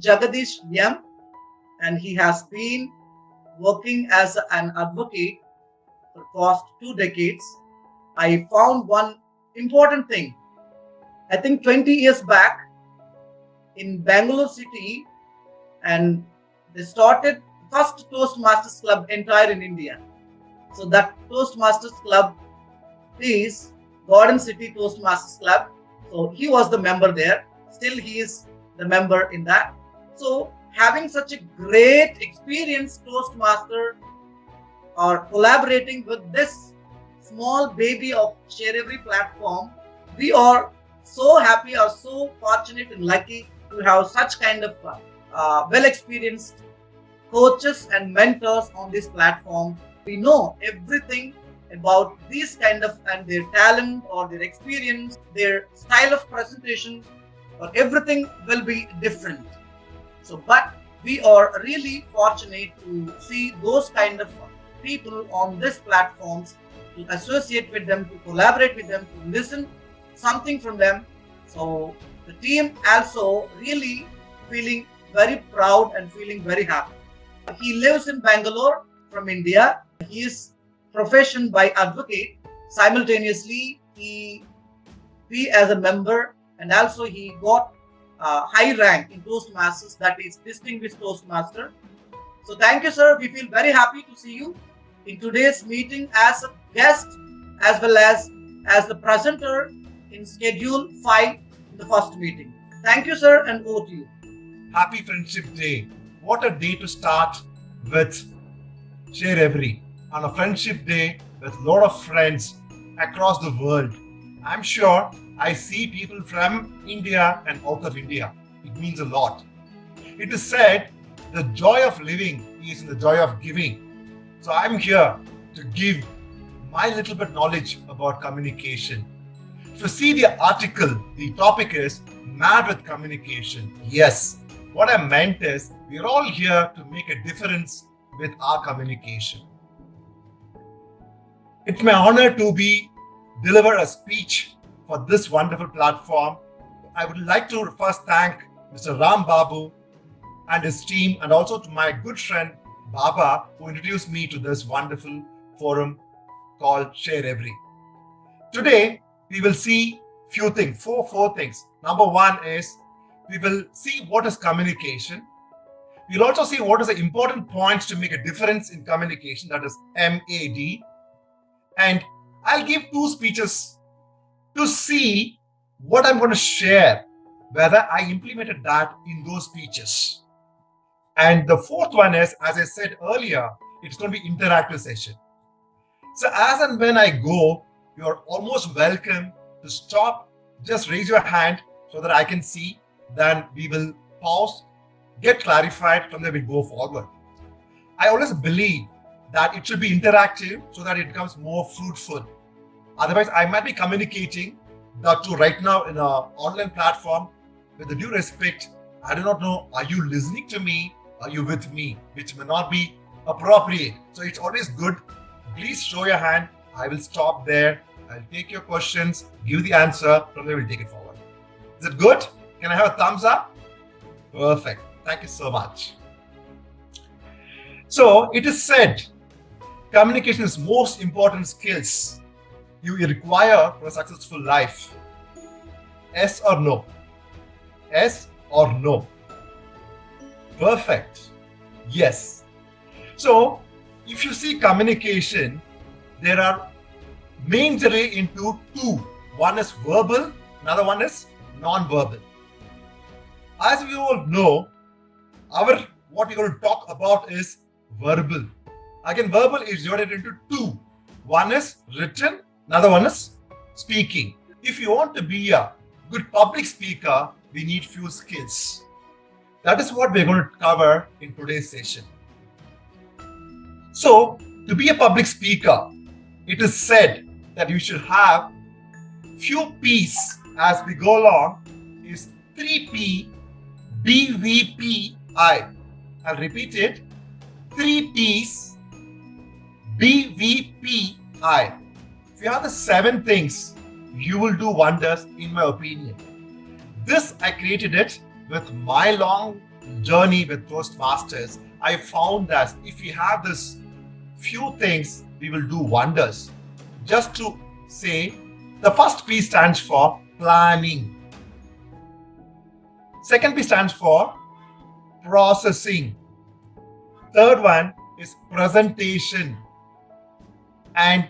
Jagadish M, and he has been working as an advocate for past 2 decades. I found one important thing. I think 20 years back in Bangalore city, and they started first Toastmasters club entire in India. So that Toastmasters club is Garden City Toastmasters Club. So he was the member there. Still he is the member in that. So having such a great experienced Toastmaster or collaborating with this small baby of sharEvery platform, we are so happy or so fortunate and lucky to have such kind of well-experienced coaches and mentors on this platform. We know everything about these kind of and their talent or their experience, their style of presentation, or everything will be different. So, but we are really fortunate to see those kind of people on these platforms, to associate with them, to collaborate with them, to listen something from them. So the team also really feeling very proud and feeling very happy. He lives in Bangalore from India. He is profession by advocate. Simultaneously, he as a member, and also he got high rank in Toastmasters, that is Distinguished Toastmaster. So thank you, sir. We feel very happy to see you in today's meeting as a guest as well as the presenter in Schedule 5 in the first meeting. Thank you, sir, and over to you. Happy Friendship Day. What a day to start with sharEvery on a Friendship Day with a lot of friends across the world. I'm sure I see people from India and out of India. It means a lot. It is said the joy of living is in the joy of giving. So I'm here to give my little bit knowledge about communication. If you see the article, the topic is Mad with Communication. Yes, what I meant is we're all here to make a difference with our communication. It's my honor to deliver a speech for this wonderful platform. I would like to first thank Mr. Ram Babu and his team, and also to my good friend Baba, who introduced me to this wonderful forum called sharEvery. Today, we will see few things, four things. Number one is we will see what is communication. We'll also see what is the important points to make a difference in communication, that is MAD. And I'll give 2 speeches to see what I'm going to share, whether I implemented that in those speeches. And the 4th one is, as I said earlier, it's going to be interactive session. So as and when I go, you're almost welcome to stop, just raise your hand so that I can see. Then we will pause, get clarified, from there we go forward. I always believe that it should be interactive so that it becomes more fruitful. Otherwise, I might be communicating that too right now in an online platform. With the due respect, I do not know, are you listening to me? Are you with me? Which may not be appropriate. So it's always good. Please show your hand. I will stop there. I'll take your questions, give the answer. From there, we'll take it forward. Is it good? Can I have a thumbs up? Perfect. Thank you so much. So it is said, communication is most important skills you require for a successful life. Yes or no? Yes or no? Perfect. Yes. So if you see communication, there are majorly into 2. One is verbal, another one is non-verbal. As we all know, what we're going to talk about is verbal. Again, verbal is divided into 2. One is written, another one is speaking. If you want to be a good public speaker, we need few skills. That is what we're going to cover in today's session. So, to be a public speaker, it is said that you should have few P's as we go along, is 3P, BVPI. I'll repeat it, 3 P's, BVPI. If you have the 7 things, you will do wonders, in my opinion. This, I created it with my long journey with Toastmasters, I found that if we have this few things, we will do wonders. Just to say, the first P stands for planning. Second P stands for processing. Third one is presentation. And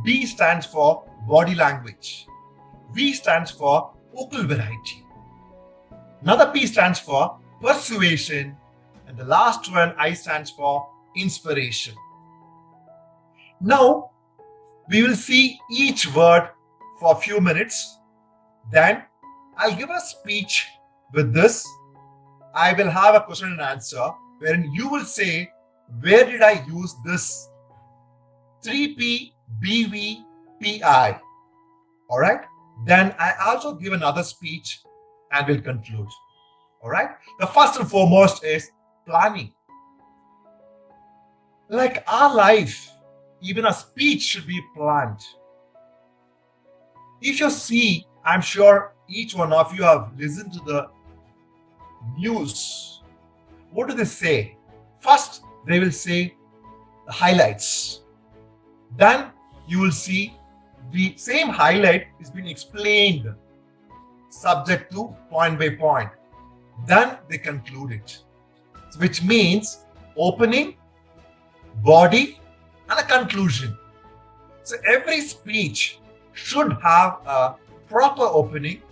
B stands for body language. V stands for vocal variety. Another P stands for persuasion. And the last one, I, stands for inspiration. Now, we will see each word for a few minutes. Then, I'll give a speech with this. I will have a question and answer wherein you will say, where did I use this 3P, BV, PI? All right. Then I also give another speech and will conclude. All right. The first and foremost is planning. Like our life, even a speech should be planned. If you see, I'm sure each one of you have listened to the news. What do they say? First, they will say the highlights. Then you will see the same highlight is being explained subject to point by point. Then they conclude it, which means opening, body, and a conclusion. So every speech should have a proper opening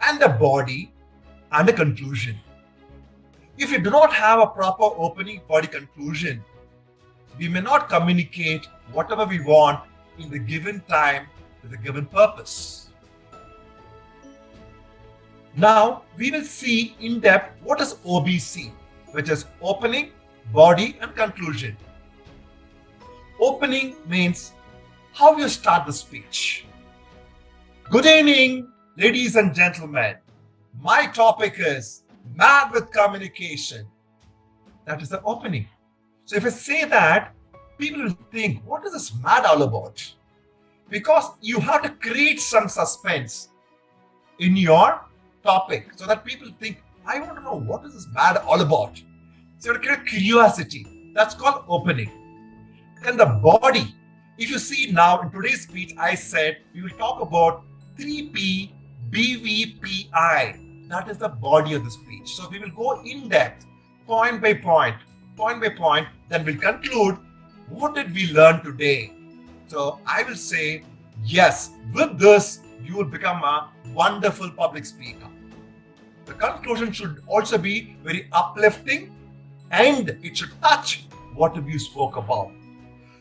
and a body and a conclusion. If you do not have a proper opening, body, conclusion, we may not communicate whatever we want in the given time with a given purpose. Now, we will see in depth what is OBC, which is opening, body, and conclusion. Opening means how you start the speech. Good evening, ladies and gentlemen. My topic is mad with communication. That is the opening. So if I say that, people will think, what is this mad all about? Because you have to create some suspense in your topic so that people think, I want to know what is this mad all about. So you have to create curiosity. That's called opening. Then the body. If you see now in today's speech, I said we will talk about 3P, BV, PI. That is the body of the speech. So we will go in depth, point by point, then we'll conclude what did we learn today. So I will say, yes, with this, you will become a wonderful public speaker. The conclusion should also be very uplifting and it should touch what you spoke about.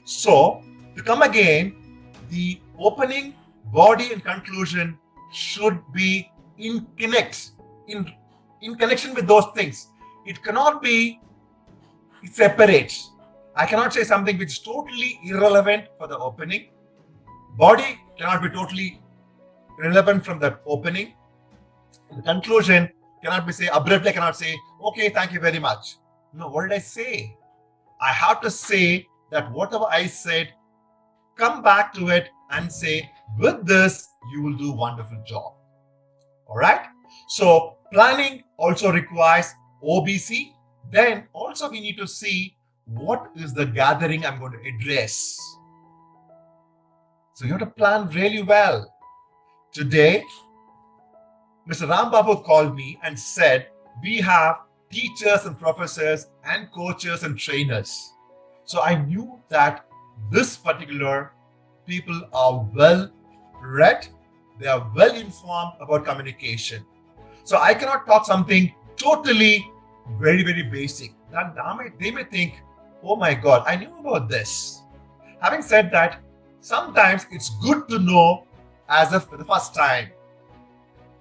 So, to come again, the opening, body, and conclusion should be in connection with those things. It cannot be separate. I cannot say something which is totally irrelevant for the opening. Body cannot be totally irrelevant from that opening. The conclusion cannot be abruptly, cannot say, okay, thank you very much. No, what did I say? I have to say that whatever I said, come back to it and say, with this, you will do a wonderful job. All right. So planning also requires OBC. Then also we need to see what is the gathering I'm going to address. So you have to plan really well. Today, Mr. Ram Babu called me and said, we have teachers and professors and coaches and trainers. So I knew that this particular people are well read, they are well informed about communication. So I cannot talk something totally very, very basic. Then they may think, oh my God, I knew about this. Having said that, sometimes it's good to know as if for the first time.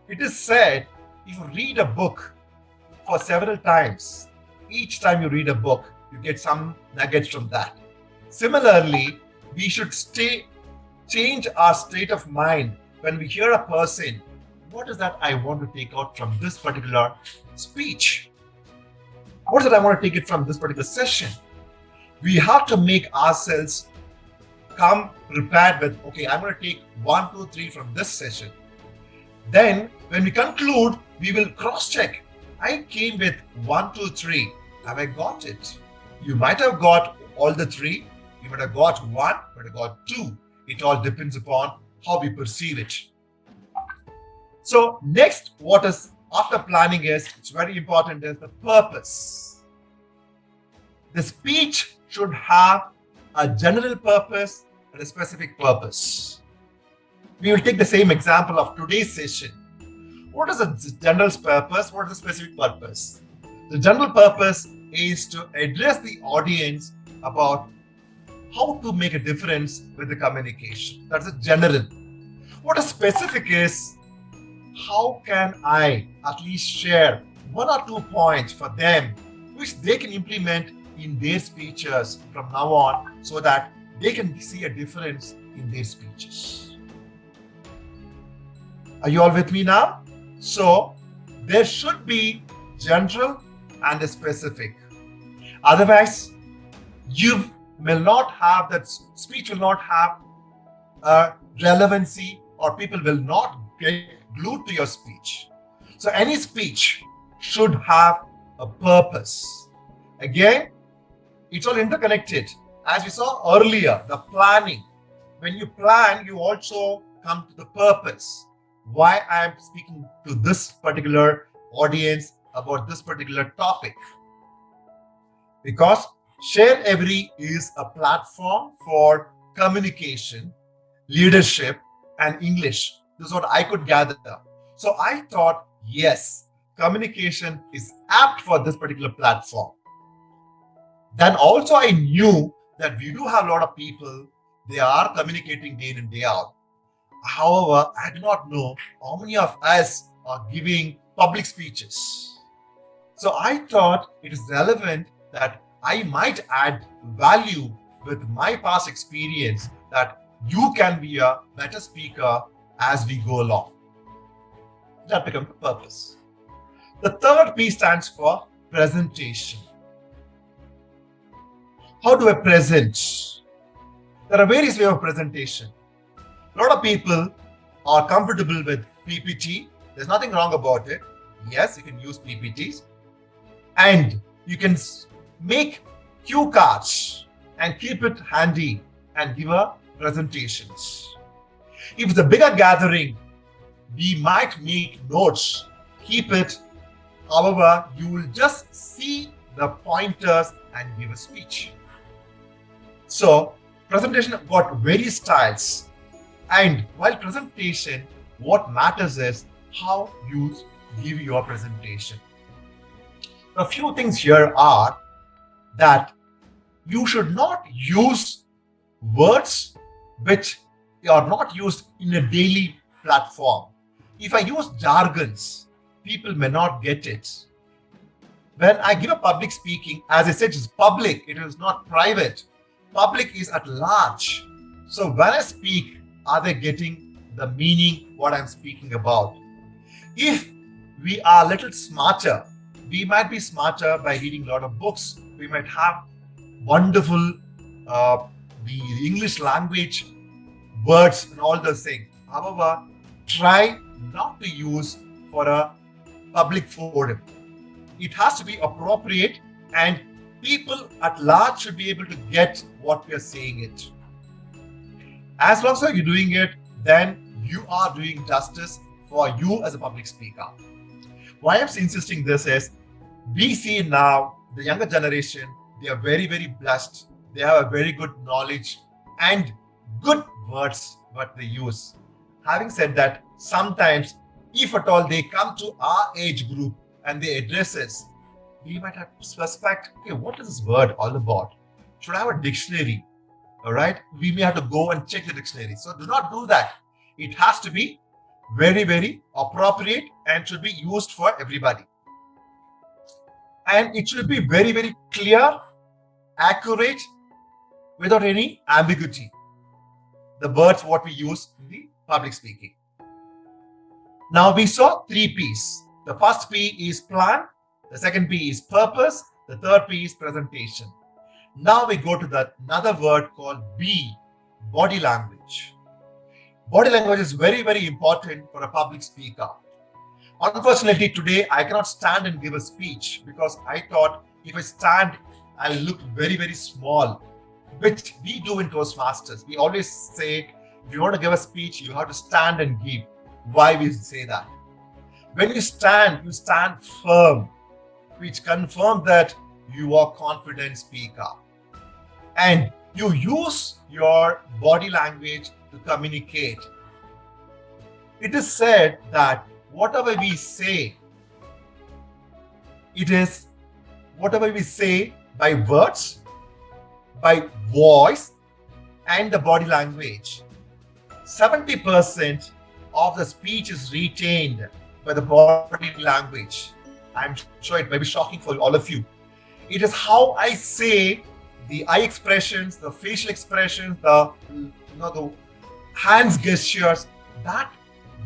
It is said, if you read a book for several times, each time you read a book, you get some nuggets from that. Similarly, we should change our state of mind when we hear a person. What is that I want to take out from this particular speech? What is it I want to take it from this particular session? We have to make ourselves come prepared with, okay, I'm going to take 1, 2, 3 from this session. Then when we conclude, we will cross-check I came with 1, 2, 3. Have I got it? You might have got all the 3. You might have got 1, you might have got 2. It all depends upon how we perceive it. So next, what is after planning is, it's very important, is the purpose. The speech should have a general purpose and a specific purpose. We will take the same example of today's session. What is the general purpose? What is the specific purpose? The general purpose is to address the audience about how to make a difference with the communication. That's a general. What is specific is, how can I at least share 1 or 2 points for them which they can implement in their speeches from now on, so that they can see a difference in their speeches. Are you all with me now? So there should be general and a specific. Otherwise, you will not have, that speech will not have a relevancy, or people will not get glued to your speech. So any speech should have a purpose. Again, it's all interconnected. As we saw earlier, the planning. When you plan, you also come to the purpose. Why I am speaking to this particular audience about this particular topic. Because sharEvery is a platform for communication, leadership, and English. This is what I could gather. So I thought, yes, communication is apt for this particular platform. Then also I knew that we do have a lot of people, they are communicating day in and day out. However, I do not know how many of us are giving public speeches. So I thought it is relevant that I might add value with my past experience, that you can be a better speaker as we go along. That becomes the purpose. The third P stands for presentation. How do I present? There are various ways of presentation. A lot of people are comfortable with PPT. There's nothing wrong about it. Yes, you can use PPTs. And you can make cue cards and keep it handy and give a presentations. If it's a bigger gathering, we might make notes, keep it. However, you will just see the pointers and give a speech. So presentation have got various styles. And while presentation, what matters is how you give your presentation. A few things here are that you should not use words which are not used in a daily platform. If I use jargons, people may not get it. When I give a public speaking, as I said, it's public, it is not private. Public is at large. So when I speak, are they getting the meaning what I'm speaking about? If we are a little smarter, we might be smarter by reading a lot of books. We might have wonderful the English language words and all those things. However, try not to use for a public forum. It has to be appropriate, and people at large should be able to get what we are saying it. As long as you're doing it, then you are doing justice for you as a public speaker. Why I'm insisting this is, we see now the younger generation, they are very, very blessed. They have a very good knowledge and good words what they use. Having said that, sometimes, if at all they come to our age group and they address us, we might have to suspect, okay, what is this word all about? Should I have a dictionary? All right, we may have to go and check the dictionary. So do not do that. It has to be very, very appropriate and should be used for everybody. And it should be very, very clear, accurate, without any ambiguity. The words what we use in the public speaking. Now we saw 3 P's. The first P is plan, the second P is purpose, the third P is presentation. Now we go to another word called B, body language. Body language is very, very important for a public speaker. Unfortunately, today I cannot stand and give a speech because I thought if I stand, I'll look very, very small, which we do in Toastmasters. We always say, if you want to give a speech, you have to stand and give. Why we say that? When you stand firm, which confirms that you are a confident speaker. And you use your body language to communicate. It is said that whatever we say, it is whatever we say by words, by voice, and the body language. 70% of the speech is retained by the body language. I'm sure it may be shocking for all of you. It is how I say, the eye expressions, the facial expressions, the hands gestures, that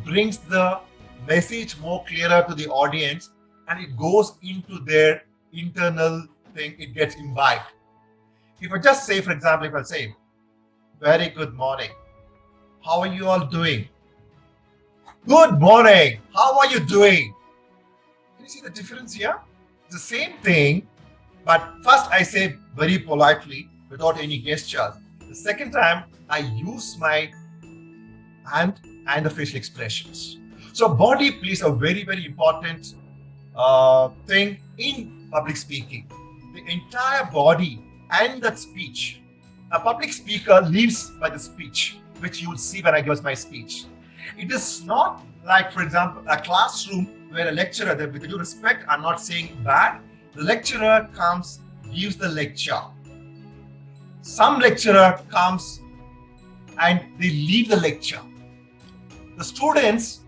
brings the message more clearer to the audience, and it goes into their internal thing, it gets imbibed. If I just say, for example, if I say, very good morning, how are you all doing? Good morning, how are you doing? Can you see the difference here? It's the same thing, but first I say very politely without any gestures. The second time I use my hand and the facial expressions. So body plays a very, very important thing in public speaking. The entire body and that speech. A public speaker lives by the speech, which you will see when I give my speech. It is not like, for example, a classroom where a lecturer, with due respect, I'm not saying bad, the lecturer comes, gives the lecture. Some lecturer comes and they leave the lecture. The students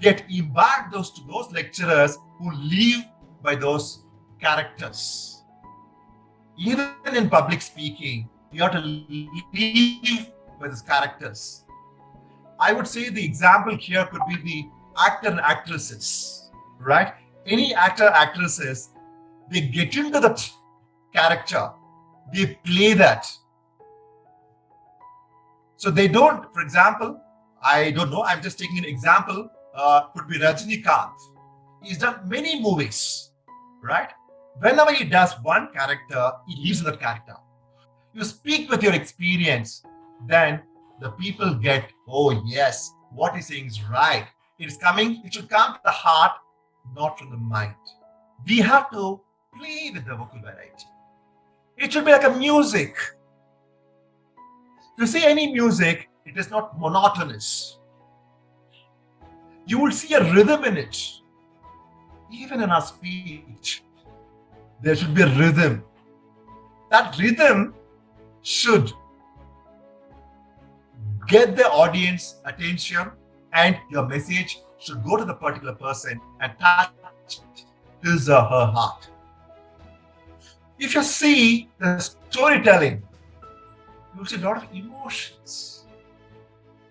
get imbibed to those lecturers who live by those characters. Even in public speaking, you have to live by those characters. I would say the example here could be the actor and actresses, right? Any actor, actresses, they get into the character, they play that. So they don't, for example, I don't know, I'm just taking an example, could be Rajinikanth. He's done many movies, right? Whenever he does one character, he lives in that character. You speak with your experience, then the people get, oh yes, what he's saying is right. It should come from the heart, not from the mind. We have to play with the vocal variety. It should be like a music. If you see any music, it is not monotonous. You will see a rhythm in it. Even in our speech, there should be a rhythm. That rhythm should get the audience attention, and your message should go to the particular person and touch his or her heart. If you see the storytelling, you will see a lot of emotions.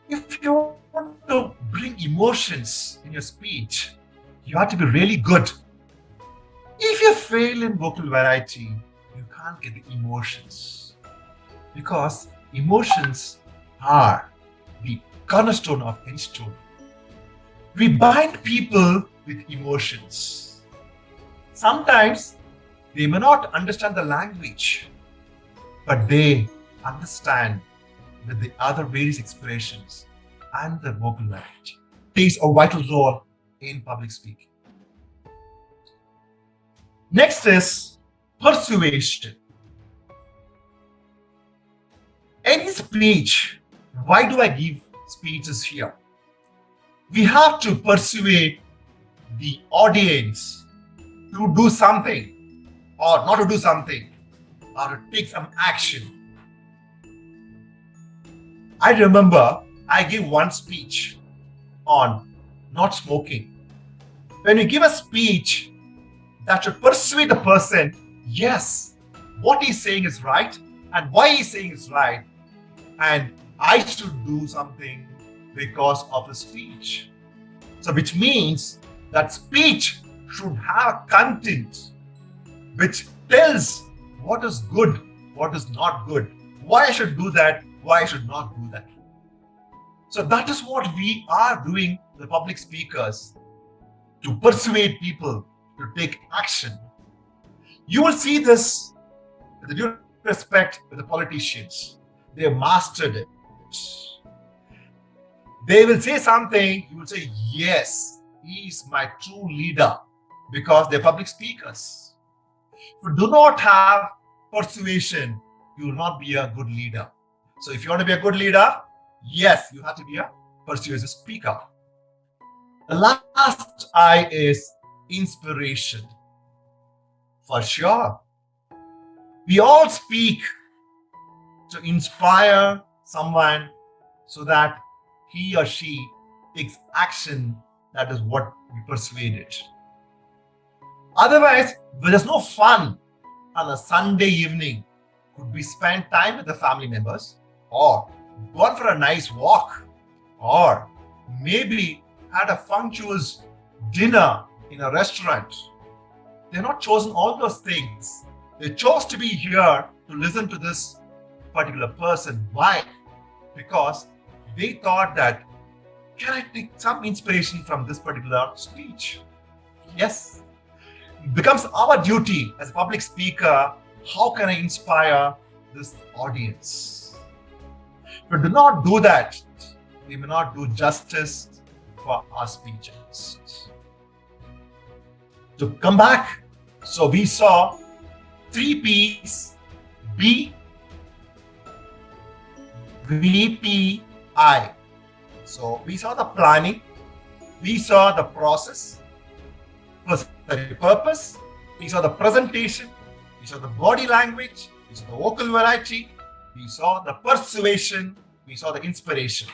If you want to bring emotions in your speech, you have to be really good. If you fail in vocal variety, you can't get the emotions, because emotions are the cornerstone of any story. We bind people with emotions. Sometimes they may not understand the language, but they understand that the other various expressions and the vocal variety plays a vital role in public speaking. Next is persuasion. Any speech, why do I give speeches here? We have to persuade the audience to do something or not to do something or to take some action. I remember I gave one speech on not smoking. When you give a speech, that should persuade the person, yes, what he's saying is right and why he's saying is right, and I should do something because of the speech. So which means that speech should have content which tells what is good, what is not good, why I should do that, why I should not do that. So that is what we are doing, the public speakers. to persuade people to take action. You will see this with due respect with the politicians. They have mastered it. They will say something, you will say, yes, he is my true leader, because they're public speakers. If you do not have persuasion, you will not be a good leader. So if you want to be a good leader, yes, you have to be a persuasive speaker. The last I is inspiration. For sure. We all speak to inspire someone so that he or she takes action. That is what we persuaded. Otherwise, there is no fun on a Sunday evening. Could we spend time with the family members, or gone for a nice walk, or maybe had a functuous dinner in a restaurant. They're not chosen all those things. They chose to be here to listen to this particular person. Why? Because they thought that, can I take some inspiration from this particular speech? Yes. It becomes our duty as a public speaker, how can I inspire this audience? If we do not do that, we may not do justice for our speeches. To come back, so we saw 3 P's: B, V, P, I. So we saw the planning, we saw the process, the purpose, we saw the presentation, we saw the body language, we saw the vocal variety, we saw the persuasion, we saw the inspiration.